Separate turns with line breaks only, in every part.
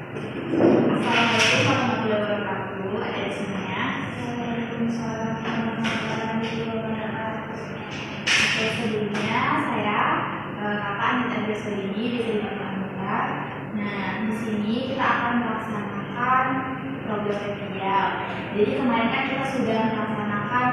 Assalamualaikum warahmatullahi wabarakatuh. Ada di sini ya.
Waalaikumsalam warahmatullahi wabarakatuh.
Oke, sebelumnya saya Kakak Anita Bersodini di sini Alhamdulillah. Nah, di sini kita akan melaksanakan program remedial. Jadi kemarin kan kita sudah melaksanakan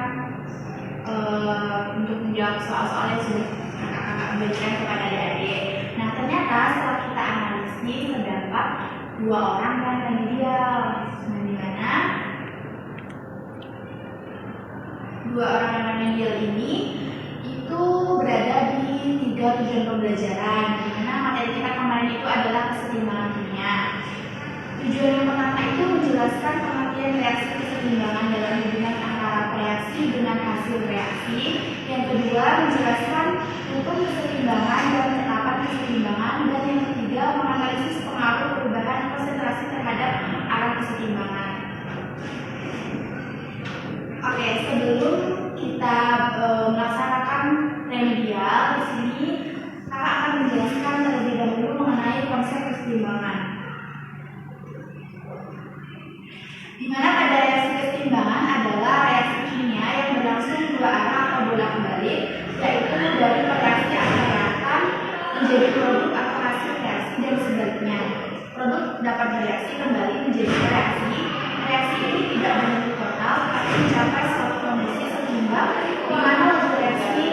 untuk menjawab soal-soal yang sudah kakak-kakak berikan kepada adik-adik. Nah, ternyata setelah kita analisis terdapat 2 orang yang remedial. Nah, di mana 2 orang yang remedial ini itu berada di 3 tujuan pembelajaran, di mana materi kita kemarin itu adalah kesetimbangan kimia. Tujuan yang pertama itu menjelaskan pengertian reaksi kesetimbangan dalam hubungan antara reaksi dengan hasil reaksi. Yang kedua, menjelaskan hukum kesetimbangan dan penerapan kesetimbangan. Dan yang ketiga, menganalisis pengaruh perubahan konsentrasi terhadap arah kesetimbangan. Oke, sebelum kita melaksanakan remedial, di sini kakak akan menjelaskan terlebih dahulu mengenai konsep kesetimbangan. Di mana pada reaksi kesetimbangan adalah reaksi kimia yang berlangsung 2 arah atau bolak-balik, yaitu dari reaksi reaktan menjadi produk atau hasil reaksi dan sebaliknya. Produk dapat bereaksi kembali menjadi reaksi. Reaksi ini tidak menentu total, tetapi mencapai suatu kondisi setimbang di mana laju reaksi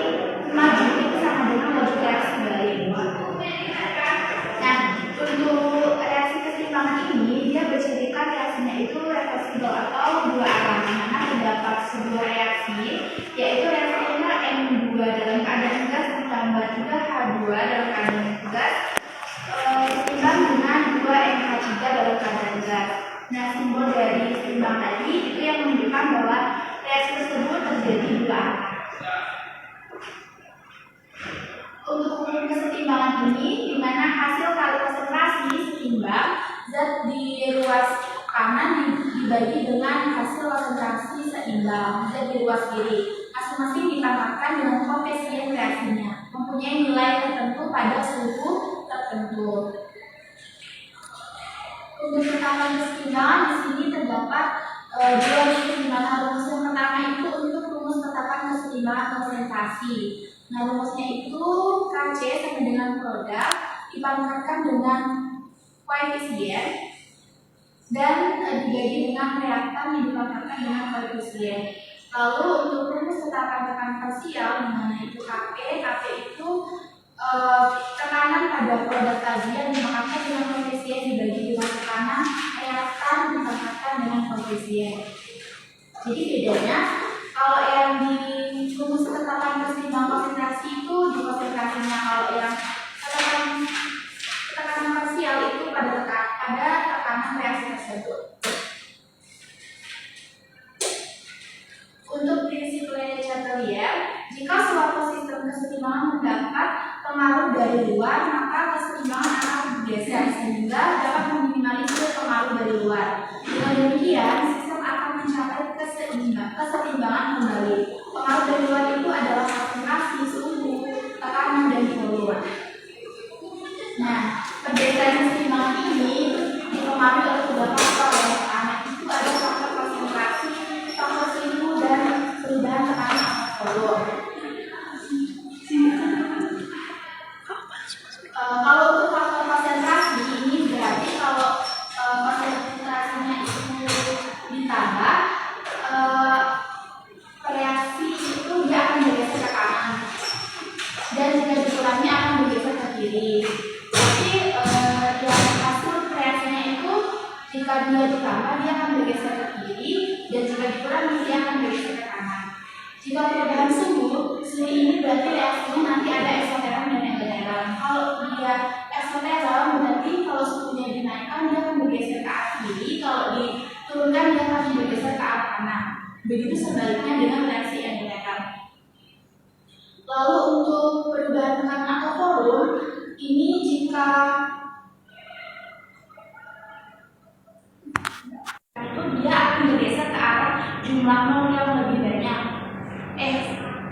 maju itu sama dengan laju reaksi balik. Nah, untuk reaksi kesetimbangan ini dia bercirikan reaksinya itu reversibel atau 2 arah, di mana terdapat sebuah reaksi, yaitu reaksinya N2 dalam keadaan gas ditambah juga H2 dalam keadaan gas setimbang dengan 2 NH3 dalam keadaan gas. Nah, simbol dari setimbang tadi itu yang menunjukkan bahwa reaksi tersebut terjadi 2 arah. Untuk hukum kesetimbangan ini, di mana hasil kali konsentrasi setimbang zat di ruas kanan dibagi dengan hasil konsentrasi seimbang zat di ruas kiri. Masing-masing ditambahkan dengan koefisien reaksinya, mempunyai nilai tertentu pada suhu tertentu. Untuk penetapan kesetimbangan di sini terdapat 2 rumus, di mana rumus yang pertama itu untuk rumus penetapan kesetimbangan konsentrasi. Nah, rumusnya itu Kc sama dengan produk dipangkatkan dengan koefisien dan dibagi dengan reaktan yang dipangkatkan dengan koefisien. Lalu untuk rumus penetapan tekanan parsial, di mana itu Kp itu tekanan pada produk tadi yang dipangkatkan dengan koefisien dibagi dengan tekanan reaktan dipangkatkan dengan koefisien. Jadi bedanya kalau yang di rumus penetapan kesetimbangan konsentrasi itu di konsentrasinya, kalau yang tekanan parsial itu pada tekanan reaksi tersebut. Untuk prinsip Lorentz-Chatelier, jika suatu sistem kesetimbangan mendapat pengaruh dari luar, maka kesetimbangan akan bergeser sehingga dapat meminimalisir pengaruh dari luar. Dengan demikian, sistem akan mencapai kesetimbangan kembali. Pengaruh dari luar itu adalah konsentrasi, suhu, tekanan, dan volume. Nah, perbedaan kesetimbangan ini dipengaruhi oleh 3 faktor. Yang pertama itu ada faktor konsentrasi, faktor suhu, dan perubahan tekanan atau volume. Kalau untuk faktor konsentrasi ini berarti kalau konsentrasinya itu ditambah, reaksi itu dia akan bergeser ke kanan, dan jika dikurangi akan bergeser ke kiri. Tapi yang hasil reaksinya itu jika dia ditambah dia akan bergeser ke kiri, dan jika dikurangi dia akan bergeser ke kanan. Jika perubahan suhu ini berarti reaksinya nanti ada eksoteron dan endoteron. Kalau dia eksoteron berarti kalau suhunya dinaikkan dia akan bergeser ke arah kiri, kalau diturunkan dia akan bergeser ke arah kanan. Begitu sebaliknya dengan reaksi endoteron. Lalu untuk perubahan tekanan atau volume ini jika itu dia akan bergeser ke arah jumlah mol yang lebih banyak.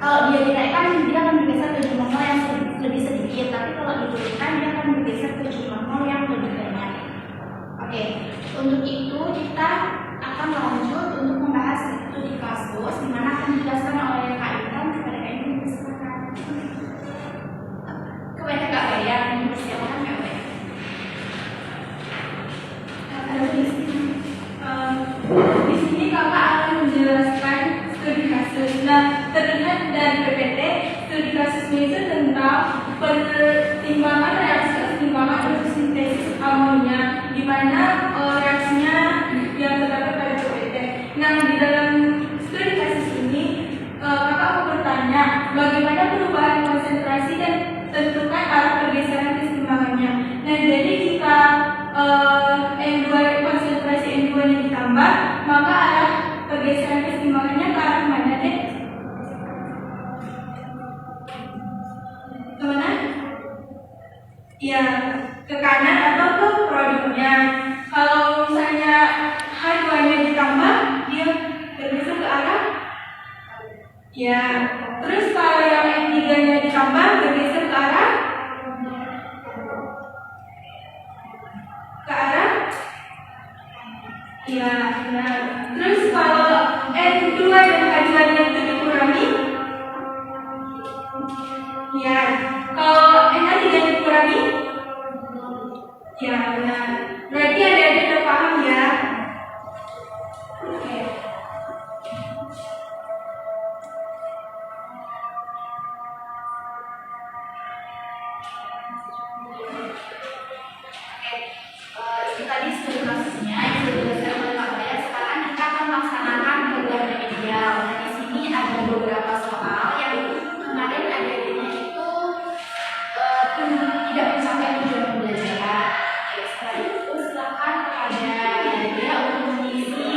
Kalau dia dinaikkan dia akan bergeser ke jumlah mol yang lebih sedikit, tapi kalau diturunkan dia akan bergeser ke jumlah mol yang lebih banyak. Oke,
maunya, gimana reaksinya yang terdapat pada PPT. Nah, di dalam studi kasus ini, kakak mau bertanya, bagaimana perubahan konsentrasi dan tentukan arah pergeseran keseimbangannya. Nah, jadi jika N2 konsentrasi N2-nya ditambah, maka arah pergeseran keseimbangannya ke arah mana deh? Kemana? Ya, ke kanan atau ke produknya. Kalau misalnya H2-nya ditambah, dia bergeser ke arah. Ya, terus kalau yang N3-nya ditambah, bergeser ke arah. Ke arah. Ya, benar. Terus kalau N2 dan H2-nya itu dikurangi. Ya, kalau NH3 dikurangi. Ya, benar. Berarti adik-adik udah paham ya? Oke.
Itu tadi studi kasusnya, yang sudah dijelaskan oleh Kak Maya. Sekarang kita akan melaksanakan program remedial. Nah, di sini ada beberapa soal yang kemarin adik-adiknya itu tidak mencapai tujuan pembelajaran. Oke, setelah itu silakan kepada dia untuk mengisi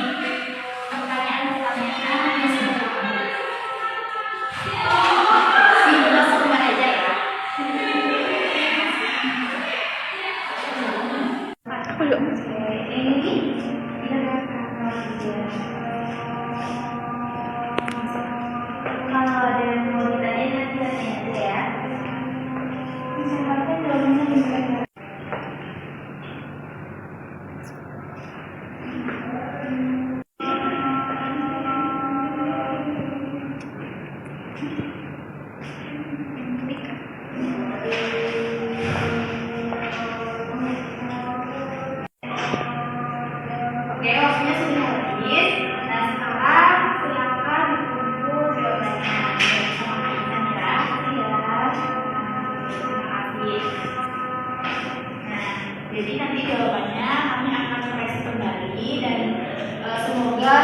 pertanyaan-pertanyaan yang sudah diambil. Langsung kemana aja ya?
Kalau ada yang mau ditanya nanti tanya aja ya. Misalkan kalau misalnya
Oke, waktunya sudah habis. Nah, sekarang silakan dikumpul jawabannya sama Kak Intan ya. Terima kasih. Nah, jadi nanti jawabannya kami akan koreksi kembali dan semoga